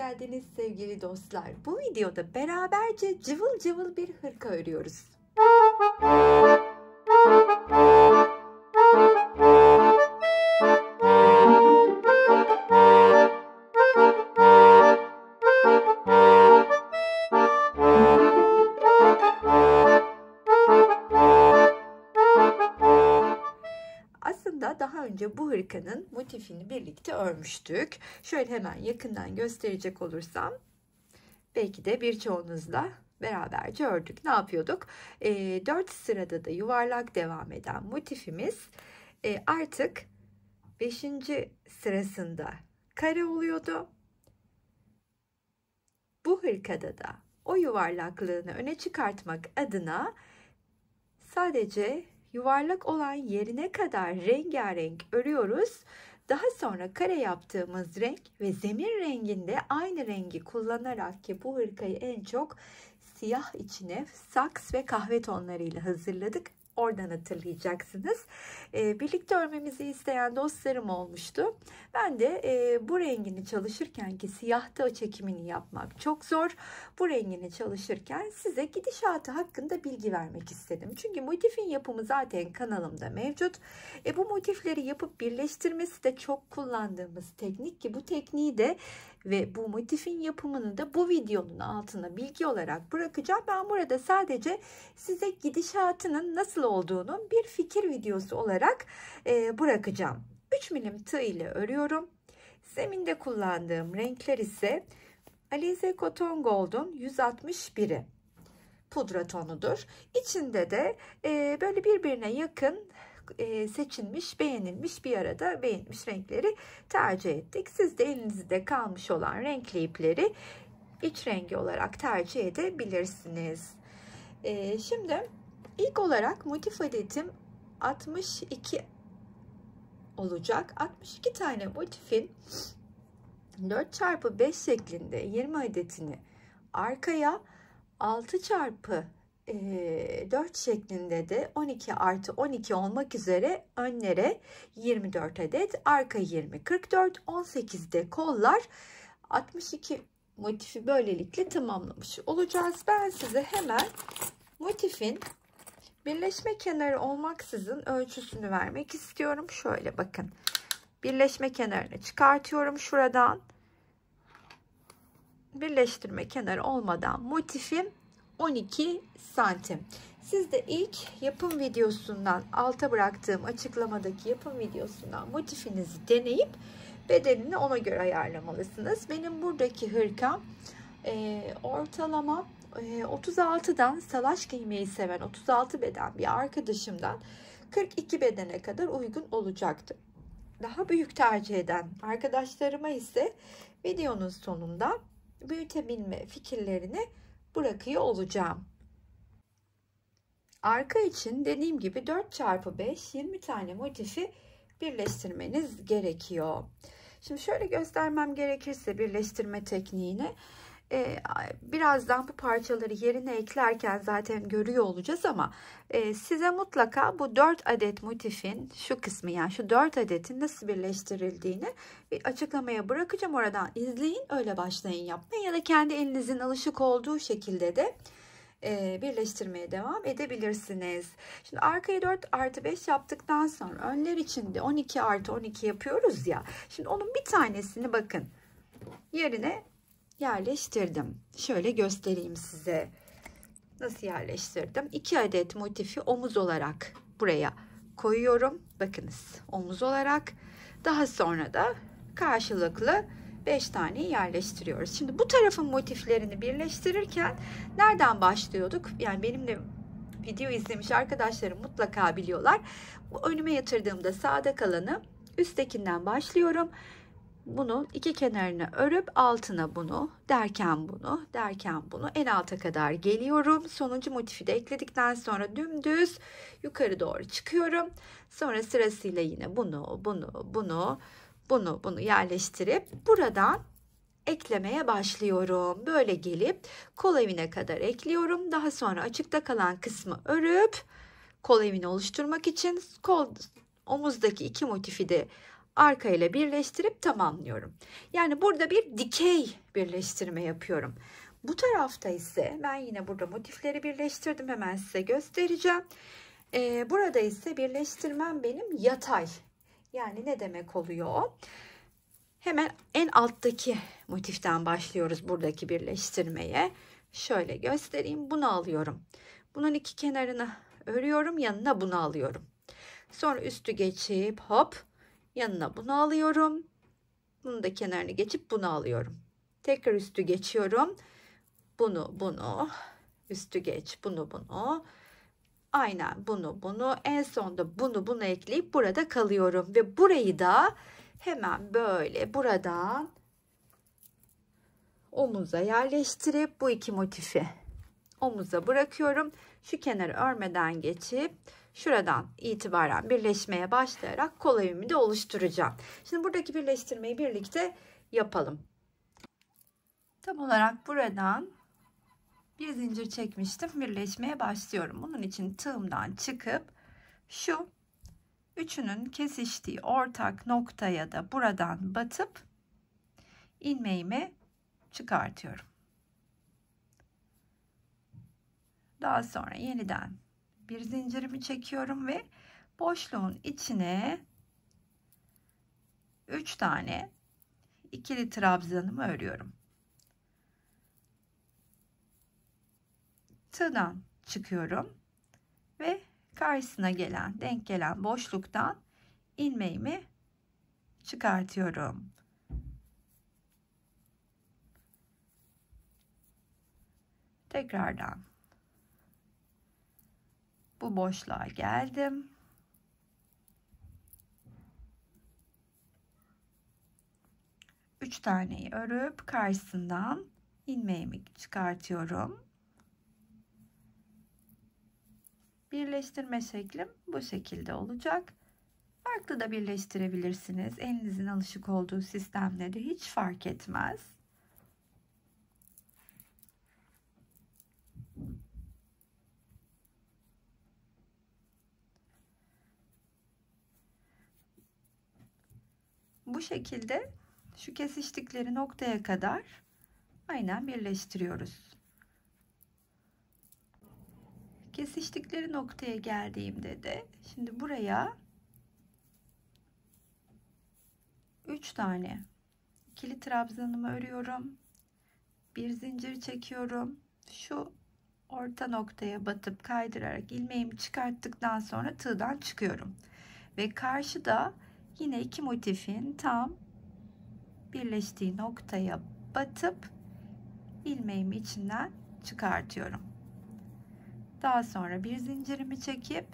geldiniz sevgili dostlar. Bu videoda beraberce cıvıl cıvıl bir hırka örüyoruz. Daha önce bu hırkanın motifini birlikte örmüştük. Şöyle hemen yakından gösterecek olursam belki de birçoğunuzla beraberce ördük. Ne yapıyorduk? 4 sırada da yuvarlak devam eden motifimiz artık 5. sırasında kare oluyordu. Bu hırkada da o yuvarlaklığını öne çıkartmak adına sadece yuvarlak olan yerine kadar rengarenk örüyoruz. Daha sonra kare yaptığımız renk ve zemin renginde aynı rengi kullanarak, ki bu hırkayı en çok siyah içine saks ve kahve tonlarıyla hazırladık. Oradan hatırlayacaksınız. Birlikte örmemizi isteyen dostlarım olmuştu. Ben de bu rengini çalışırken, ki siyahta çekimini yapmak çok zor, bu rengini çalışırken size gidişatı hakkında bilgi vermek istedim. Çünkü motifin yapımı zaten kanalımda mevcut. Bu motifleri yapıp birleştirmesi de çok kullandığımız teknik, ki bu tekniği de ve bu motifin yapımını da bu videonun altına bilgi olarak bırakacağım. Ben burada sadece size gidişatının nasıl olduğunu bir fikir videosu olarak bırakacağım. 3 milim tığ ile örüyorum. Zeminde kullandığım renkler ise Alize Cotton Gold'un 161'i pudra tonudur. İçinde de böyle birbirine yakın seçilmiş, beğenilmiş, bir arada beğenilmiş renkleri tercih ettik. Siz de elinizde kalmış olan renkli ipleri iç rengi olarak tercih edebilirsiniz. Şimdi ilk olarak motif adetim 62 olacak. 62 tane motifin 4x5 şeklinde 20 adetini arkaya, 6x4 şeklinde de 12 artı 12 olmak üzere önlere 24 adet, arka 20, 44, 18'de kollar, 62 motifi böylelikle tamamlamış olacağız. Ben size hemen motifin birleşme kenarı olmaksızın ölçüsünü vermek istiyorum. Şöyle bakın. Birleşme kenarını çıkartıyorum şuradan. Birleştirme kenarı olmadan motifim 12 santim. Siz de ilk yapım videosundan, alta bıraktığım açıklamadaki yapım videosundan motifinizi deneyip bedenini ona göre ayarlamalısınız. Benim buradaki hırkam ortalama 36'dan salaş giymeyi seven 36 beden bir arkadaşımdan 42 bedene kadar uygun olacaktı. Daha büyük tercih eden arkadaşlarıma ise videonun sonunda büyütebilme fikirlerini bırakıyor olacağım. Arka için dediğim gibi 4x5 20 tane motifi birleştirmeniz gerekiyor. Şimdi şöyle göstermem gerekirse birleştirme tekniğini, birazdan bu parçaları yerine eklerken zaten görüyor olacağız ama size mutlaka bu 4 adet motifin şu kısmı, yani şu 4 adetin nasıl birleştirildiğini bir açıklamaya bırakacağım. Oradan izleyin, öyle başlayın yapmaya, ya da kendi elinizin alışık olduğu şekilde de birleştirmeye devam edebilirsiniz. Şimdi arkayı 4 artı 5 yaptıktan sonra önler için de 12 artı 12 yapıyoruz ya. Şimdi onun bir tanesini bakın yerine yerleştirdim. Şöyle göstereyim size. Nasıl yerleştirdim? 2 adet motifi omuz olarak buraya koyuyorum. Bakınız, omuz olarak. Daha sonra da karşılıklı 5 tane yerleştiriyoruz. Şimdi bu tarafın motiflerini birleştirirken nereden başlıyorduk? Yani benimle video izlemiş arkadaşlarım mutlaka biliyorlar. Bu önüme yatırdığımda sağda kalanı üsttekinden başlıyorum. Bunun iki kenarını örüp altına bunu derken bunu en alta kadar geliyorum. Sonuncu motifi de ekledikten sonra dümdüz yukarı doğru çıkıyorum. Sonra sırasıyla yine bunu yerleştirip buradan eklemeye başlıyorum. Böyle gelip kol evine kadar ekliyorum. Daha sonra açıkta kalan kısmı örüp kol evini oluşturmak için omuzdaki iki motifi de arka ile birleştirip tamamlıyorum. Yani burada bir dikey birleştirme yapıyorum. Bu tarafta ise ben yine burada motifleri birleştirdim. Hemen size göstereceğim. Burada ise birleştirmem benim yatay. Yani ne demek oluyor o? Hemen en alttaki motiften başlıyoruz buradaki birleştirmeye. Şöyle göstereyim. Bunu alıyorum. Bunun iki kenarını örüyorum. Yanına bunu alıyorum. Sonra üstü geçip hop yanına bunu alıyorum. Bunun da kenarını geçip bunu alıyorum. Tekrar üstü geçiyorum. Bunu üstü geç bunu. Aynen bunu en sonda bunu ekleyip burada kalıyorum ve burayı da hemen böyle buradan omuza yerleştirip bu iki motifi omuza bırakıyorum. Şu kenarı örmeden geçip şuradan itibaren birleşmeye başlayarak kol evimi de oluşturacağım. Şimdi buradaki birleştirmeyi birlikte yapalım. Tam olarak buradan bir zincir çekmiştim. Birleşmeye başlıyorum. Bunun için tığımdan çıkıp şu üçünün kesiştiği ortak noktaya da buradan batıp ilmeğimi çıkartıyorum. Daha sonra yeniden bir zincirimi çekiyorum ve boşluğun içine 3 tane ikili trabzanımı örüyorum. Tığdan çıkıyorum ve karşısına gelen denk gelen boşluktan ilmeğimi çıkartıyorum. Tekrardan bu boşluğa geldim. Üç taneyi örüp karşısından ilmeğimi çıkartıyorum. Birleştirme şeklim bu şekilde olacak. Farklı da birleştirebilirsiniz. Elinizin alışık olduğu sistemde de hiç fark etmez. Bu şekilde şu kesiştikleri noktaya kadar aynen birleştiriyoruz. Kesiştikleri noktaya geldiğimde de şimdi buraya 3 tane ikili trabzanımı örüyorum. Bir zincir çekiyorum. Şu orta noktaya batıp kaydırarak ilmeğimi çıkarttıktan sonra tığdan çıkıyorum. Ve karşıda yine iki motifin tam birleştiği noktaya batıp ilmeğimi içinden çıkartıyorum. Daha sonra bir zincirimi çekip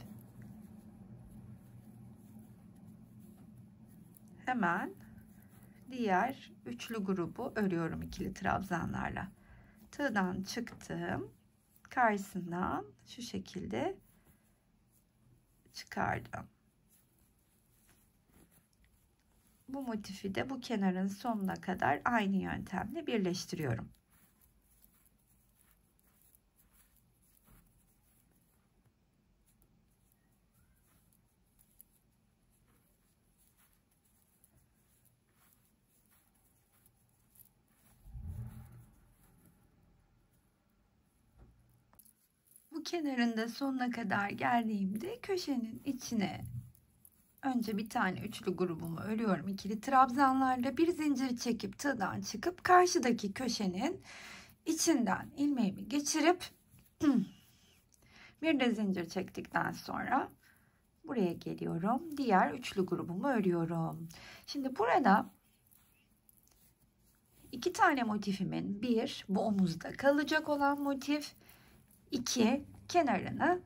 hemen diğer üçlü grubu örüyorum ikili trabzanlarla. Tığdan çıktım. Karşısından şu şekilde çıkardım. Bu motifi de bu kenarın sonuna kadar aynı yöntemle birleştiriyorum. Bu kenarında sonuna kadar geldiğimde köşenin içine önce bir tane üçlü grubumu örüyorum ikili trabzanlarla, bir zincir çekip tığdan çıkıp karşıdaki köşenin içinden ilmeğimi geçirip bir de zincir çektikten sonra buraya geliyorum, diğer üçlü grubumu örüyorum. Şimdi burada iki tane motifimin, bir bu omuzda kalacak olan motif, 2 kenarını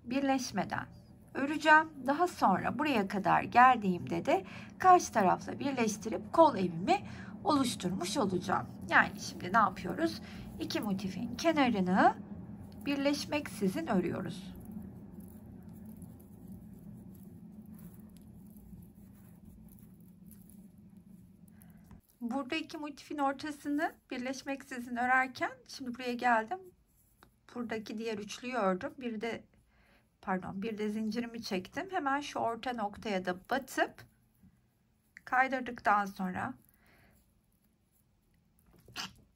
birleşmeden öreceğim. Daha sonra buraya kadar geldiğimde de karşı tarafla birleştirip kol evimi oluşturmuş olacağım. Yani şimdi ne yapıyoruz? İki motifin kenarını birleşmeksizin örüyoruz. Burada iki motifin ortasını birleşmeksizin örerken şimdi buraya geldim. Buradaki diğer üçlüyü ördüm. Bir de zincirimi çektim. Hemen şu orta noktaya da batıp kaydırdıktan sonra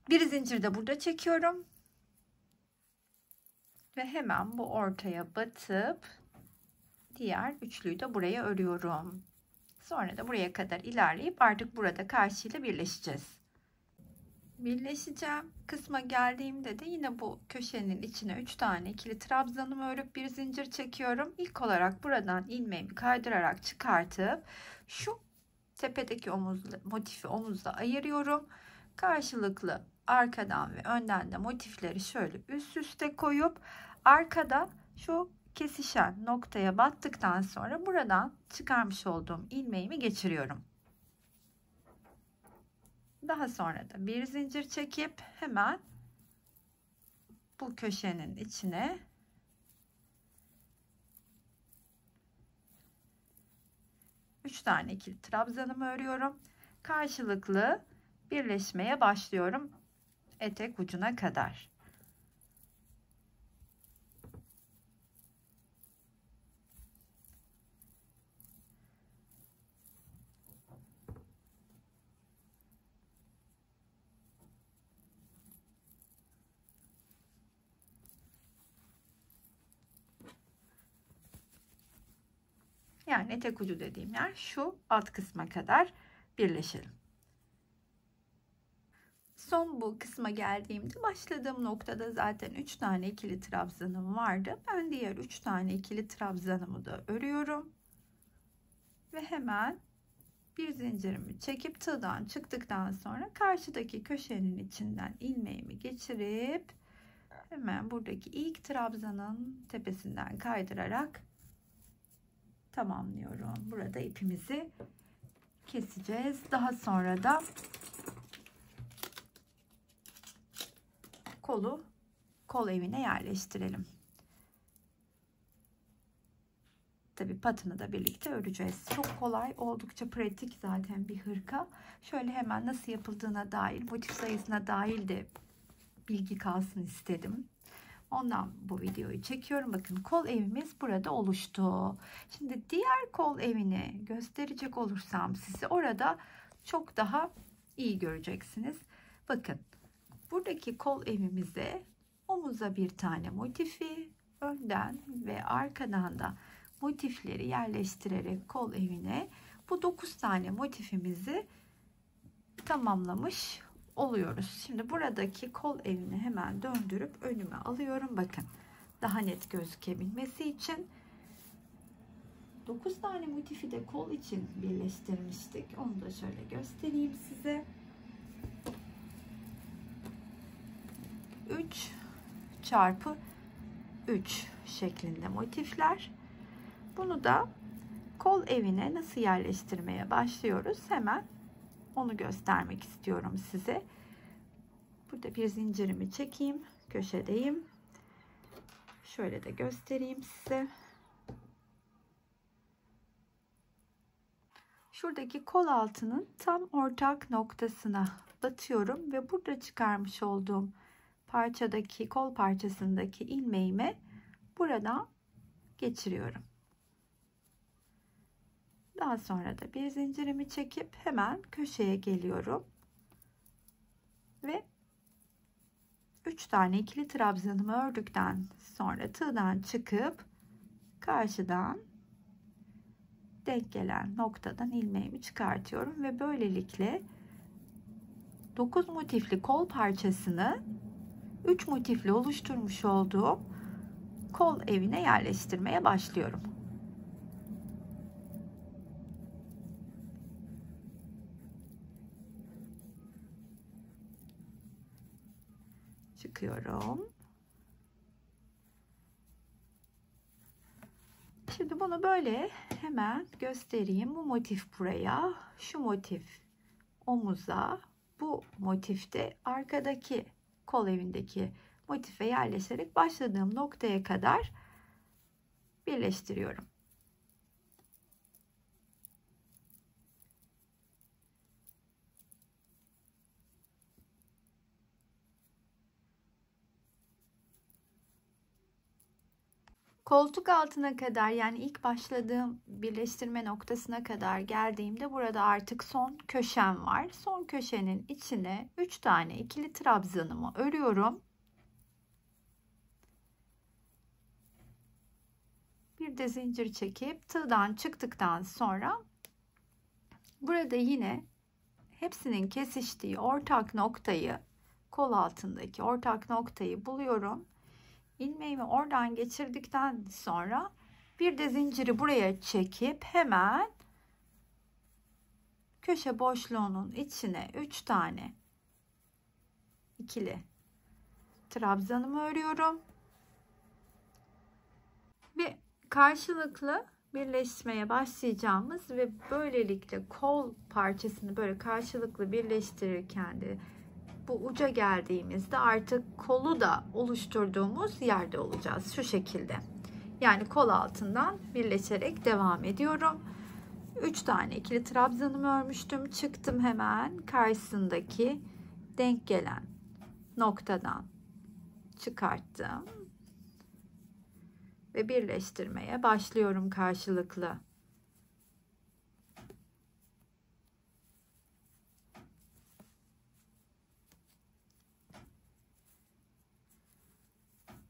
bir zincir de burada çekiyorum ve hemen bu ortaya batıp diğer üçlüyü de buraya örüyorum. Sonra da buraya kadar ilerleyip artık burada karşıyla birleşeceğiz. Birleşeceğim kısma geldiğimde de yine bu köşenin içine 3 tane ikili trabzanımı örüp bir zincir çekiyorum. İlk olarak buradan ilmeğimi kaydırarak çıkartıp şu tepedeki motifi omuzla ayırıyorum. Karşılıklı arkadan ve önden de motifleri şöyle üst üste koyup arkada şu kesişen noktaya battıktan sonra buradan çıkarmış olduğum ilmeğimi geçiriyorum. Daha sonra da bir zincir çekip hemen bu köşenin içine üç tane ikili trabzanımı örüyorum. Karşılıklı birleşmeye başlıyorum etek ucuna kadar. Yani etek ucu dediğim yer şu alt kısma kadar birleşelim. Son bu kısma geldiğimde başladığım noktada zaten 3 tane ikili trabzanım vardı. Ben diğer 3 tane ikili trabzanımı da örüyorum. Ve hemen bir zincirimi çekip tığdan çıktıktan sonra karşıdaki köşenin içinden ilmeğimi geçirip hemen buradaki ilk trabzanın tepesinden kaydırarak tamamlıyorum. Burada ipimizi keseceğiz. Daha sonra da kol evine yerleştirelim. Tabi patını da birlikte öreceğiz. Çok kolay, oldukça pratik zaten bir hırka. Şöyle hemen nasıl yapıldığına dair, motif sayısına dair de bilgi kalsın istedim. Ondan bu videoyu çekiyorum. Bakın kol evimiz burada oluştu. Şimdi diğer kol evini gösterecek olursam size orada çok daha iyi göreceksiniz. Bakın buradaki kol evimize omuza bir tane motifi, önden ve arkadan da motifleri yerleştirerek kol evine bu 9 tane motifimizi tamamlamış oluyoruz. Şimdi buradaki kol evini hemen döndürüp önüme alıyorum. Bakın daha net gözükebilmesi için 9 tane motifi de kol için birleştirmiştik. Onu da şöyle göstereyim size. 3 çarpı 3 şeklinde motifler. Bunu da kol evine nasıl yerleştirmeye başlıyoruz? Hemen onu göstermek istiyorum size. Burada bir zincirimi çekeyim. Köşedeyim. Şöyle de göstereyim size. Şuradaki kol altının tam ortak noktasına batıyorum ve burada çıkarmış olduğum parçadaki kol parçasındaki ilmeğimi buradan geçiriyorum. Daha sonra da bir zincirimi çekip hemen köşeye geliyorum ve 3 tane ikili trabzanımı ördükten sonra tığdan çıkıp karşıdan denk gelen noktadan ilmeğimi çıkartıyorum ve böylelikle 9 motifli kol parçasını 3 motifli oluşturmuş olduğum kol evine yerleştirmeye başlıyorum. Çıkıyorum. Şimdi bunu böyle hemen göstereyim. Bu motif buraya, şu motif omuza, bu motifte arkadaki kol evindeki motife yerleşerek başladığım noktaya kadar birleştiriyorum. Koltuk altına kadar, yani ilk başladığım birleştirme noktasına kadar geldiğimde burada artık son köşem var. Son köşenin içine 3 tane ikili trabzanımı örüyorum. Bir de zincir çekip tığdan çıktıktan sonra burada yine hepsinin kesiştiği ortak noktayı, kol altındaki ortak noktayı buluyorum. İlmeğimi oradan geçirdikten sonra bir de zinciri buraya çekip hemen köşe boşluğunun içine 3 tane ikili trabzanımı örüyorum ve karşılıklı birleştirmeye başlayacağımız ve böylelikle kol parçasını böyle karşılıklı birleştirirken de bu uca geldiğimizde artık kolu da oluşturduğumuz yerde olacağız. Şu şekilde. Yani kol altından birleşerek devam ediyorum. 3 tane ikili trabzanımı örmüştüm. Çıktım, hemen karşısındaki denk gelen noktadan çıkarttım. Ve birleştirmeye başlıyorum karşılıklı.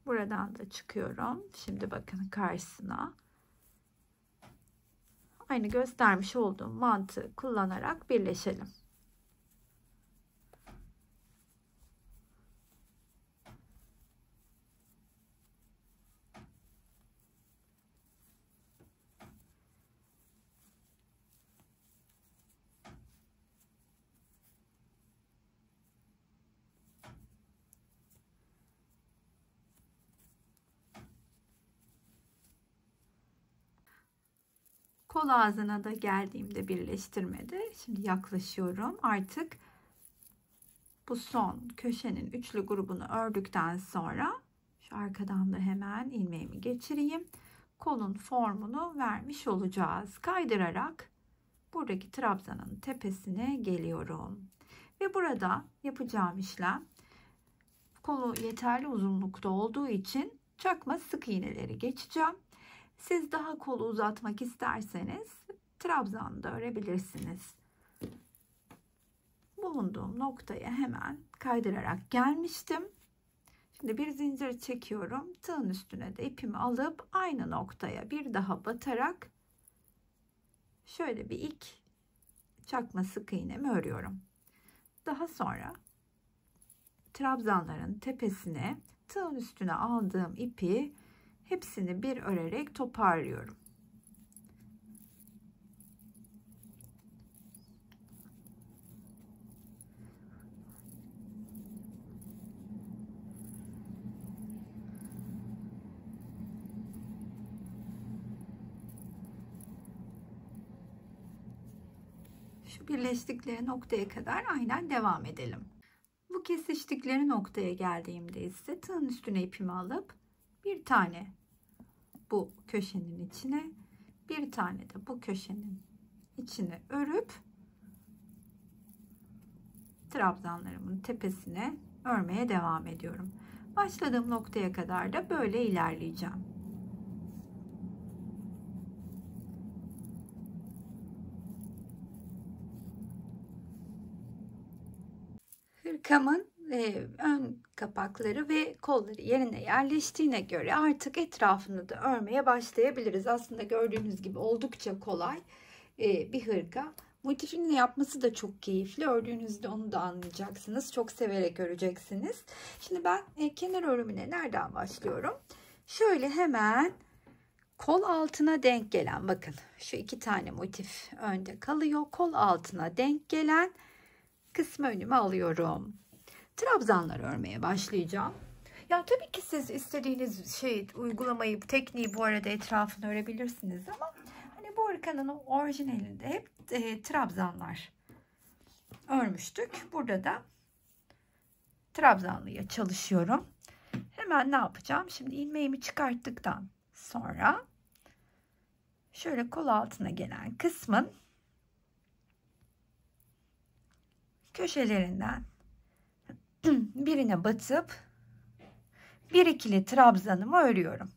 Buradan da çıkıyorum. Şimdi bakın karşısına. Aynı göstermiş olduğum mantığı kullanarak birleşelim. Kol ağzına da geldiğimde birleştirmede, şimdi yaklaşıyorum. Artık bu son köşenin üçlü grubunu ördükten sonra şu arkadan da hemen ilmeğimi geçireyim. Kolun formunu vermiş olacağız. Kaydırarak buradaki trabzanın tepesine geliyorum. Ve burada yapacağım işlem, kolu yeterli uzunlukta olduğu için çakma sık iğneleri geçeceğim. Siz daha kolu uzatmak isterseniz trabzan da örebilirsiniz. Bulunduğum noktaya hemen kaydırarak gelmiştim. Şimdi bir zincir çekiyorum. Tığın üstüne de ipimi alıp aynı noktaya bir daha batarak şöyle bir ilk çakma sık iğnemi örüyorum. Daha sonra trabzanların tepesine tığın üstüne aldığım ipi hepsini bir örerek toparlıyorum. Şu birleştikleri noktaya kadar aynen devam edelim. Bu kesiştikleri noktaya geldiğimde ise tığın üstüne ipimi alıp bir tane bu köşenin içine, bir tane de bu köşenin içine örüp trabzanlarımın tepesine örmeye devam ediyorum. Başladığım noktaya kadar da böyle ilerleyeceğim. Hırkamın ön kapakları ve kolları yerine yerleştiğine göre artık etrafını da örmeye başlayabiliriz. Aslında gördüğünüz gibi oldukça kolay bir hırka. Motifini yapması da çok keyifli. Ördüğünüzde onu da anlayacaksınız. Çok severek öreceksiniz. Şimdi ben kenar örümüne nereden başlıyorum? Şöyle hemen kol altına denk gelen, bakın şu iki tane motif önde kalıyor. Kol altına denk gelen kısmı önüme alıyorum. Trabzanlar örmeye başlayacağım. Ya tabii ki siz istediğiniz uygulamayı, tekniği bu arada etrafını örebilirsiniz ama hani bu hırkanın orijinalinde hep trabzanlar örmüştük. Burada da trabzanlıya çalışıyorum. Hemen ne yapacağım? Şimdi ilmeğimi çıkarttıktan sonra şöyle kol altına gelen kısmın köşelerinden birine batıp bir ikili trabzanımı örüyorum.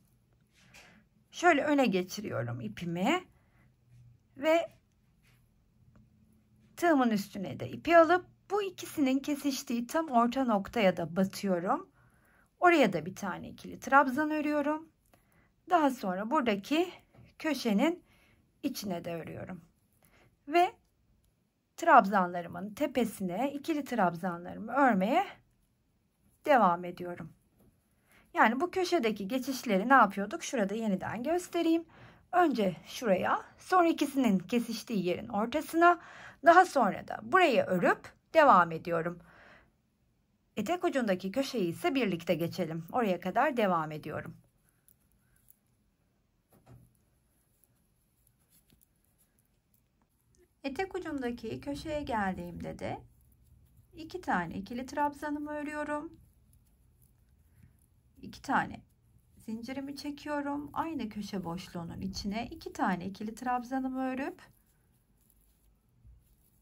şöyle öne geçiriyorum ipimi ve tığımın üstüne de ipi alıp bu ikisinin kesiştiği tam orta noktaya da batıyorum. Oraya da bir tane ikili trabzan örüyorum. Daha sonra buradaki köşenin içine de örüyorum. Ve trabzanlarımın tepesine ikili trabzanlarımı örmeye devam ediyorum. Yani bu köşedeki geçişleri ne yapıyorduk? Şurada yeniden göstereyim. Önce şuraya, sonra ikisinin kesiştiği yerin ortasına, daha sonra da burayı örüp devam ediyorum. Etek ucundaki köşeyi ise birlikte geçelim. Oraya kadar devam ediyorum. Etek ucundaki köşeye geldiğimde de 2 tane ikili trabzanımı örüyorum. 2 tane zincirimi çekiyorum. Aynı köşe boşluğunun içine 2 tane ikili trabzanımı örüp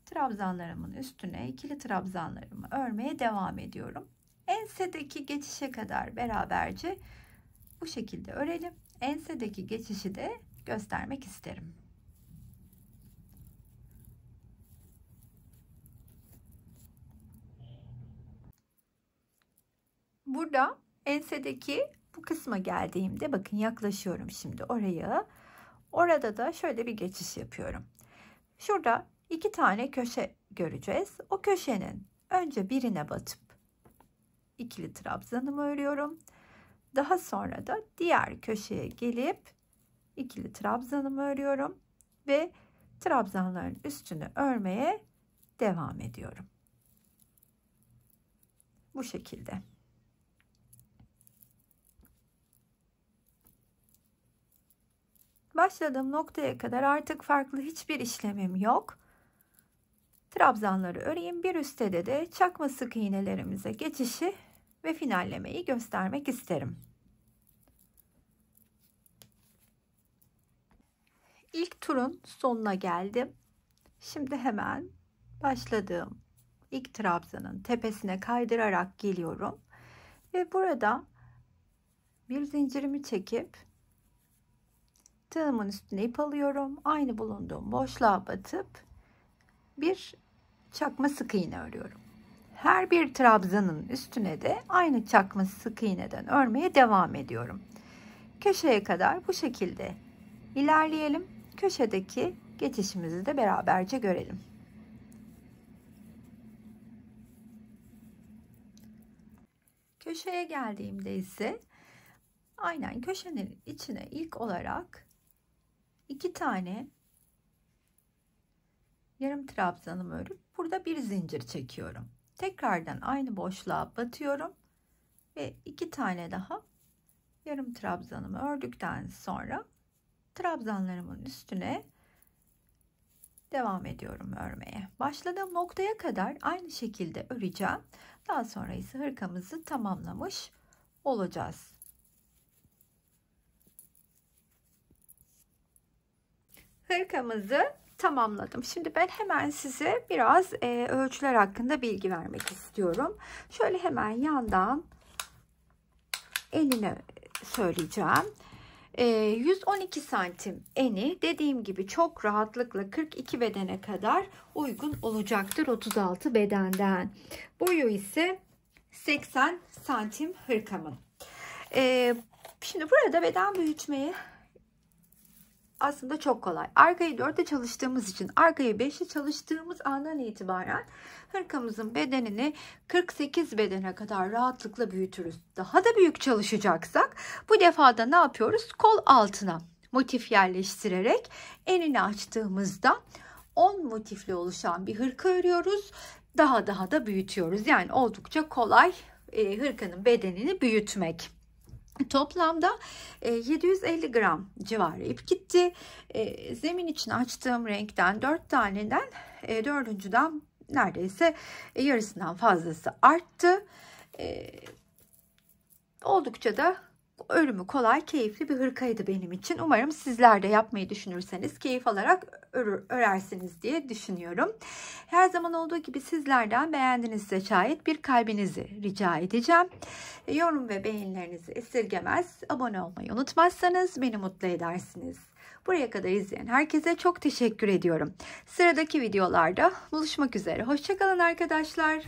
trabzanlarımın üstüne ikili trabzanlarımı örmeye devam ediyorum. Ensedeki geçişe kadar beraberce bu şekilde örelim. Ensedeki geçişi de göstermek isterim. Burada ensedeki bu kısma geldiğimde bakın yaklaşıyorum şimdi oraya. Orada da şöyle bir geçiş yapıyorum. Şurada 2 tane köşe göreceğiz. O köşenin önce birine batıp ikili trabzanımı örüyorum. Daha sonra da diğer köşeye gelip ikili trabzanımı örüyorum ve trabzanların üstünü örmeye devam ediyorum. Bu şekilde. Başladığım noktaya kadar artık farklı hiçbir işlemim yok. Trabzanları öreyim. Bir üstte de çakma sık iğnelerimize geçişi ve finallemeyi göstermek isterim. İlk turun sonuna geldim. Şimdi hemen başladığım ilk trabzanın tepesine kaydırarak geliyorum ve burada bir zincirimi çekip tığımın üstüne ip alıyorum. Aynı bulunduğum boşluğa batıp bir çakma sık iğne örüyorum. Her bir trabzanın üstüne de aynı çakma sık iğneden örmeye devam ediyorum. Köşeye kadar bu şekilde ilerleyelim. Köşedeki geçişimizi de beraberce görelim. Köşeye geldiğimde ise aynen köşenin içine ilk olarak 2 tane yarım trabzanımı örüp burada bir zincir çekiyorum. Tekrardan aynı boşluğa batıyorum ve 2 tane daha yarım trabzanımı ördükten sonra trabzanlarımın üstüne devam ediyorum örmeye. Başladığım noktaya kadar aynı şekilde öreceğim. Daha sonra ise hırkamızı tamamlamış olacağız. Hırkamızı tamamladım. Şimdi ben hemen size biraz ölçüler hakkında bilgi vermek istiyorum. Şöyle hemen yandan enini söyleyeceğim. 112 santim eni dediğim gibi çok rahatlıkla 42 bedene kadar uygun olacaktır 36 bedenden. Boyu ise 80 santim hırkamın. Şimdi burada beden büyütmeyi aslında çok kolay. Arkayı 4'te çalıştığımız için arkayı 5'te çalıştığımız andan itibaren hırkamızın bedenini 48 bedene kadar rahatlıkla büyütürüz. Daha da büyük çalışacaksak bu defada ne yapıyoruz? Kol altına motif yerleştirerek enini açtığımızda 10 motifle oluşan bir hırka örüyoruz. Daha da büyütüyoruz. Yani oldukça kolay hırkanın bedenini büyütmek. Toplamda 750 gram civarı ip gitti. Zemin için açtığım renkten 4 taneden dördüncüden neredeyse yarısından fazlası arttı. Oldukça da örümü kolay, keyifli bir hırkaydı benim için. Umarım sizler de yapmayı düşünürseniz keyif alarak örersiniz diye düşünüyorum. Her zaman olduğu gibi sizlerden beğendiğinizde şayet bir kalbinizi rica edeceğim. Yorum ve beğenilerinizi esirgemez, abone olmayı unutmazsanız beni mutlu edersiniz. Buraya kadar izleyen herkese çok teşekkür ediyorum. Sıradaki videolarda buluşmak üzere. Hoşça kalın arkadaşlar.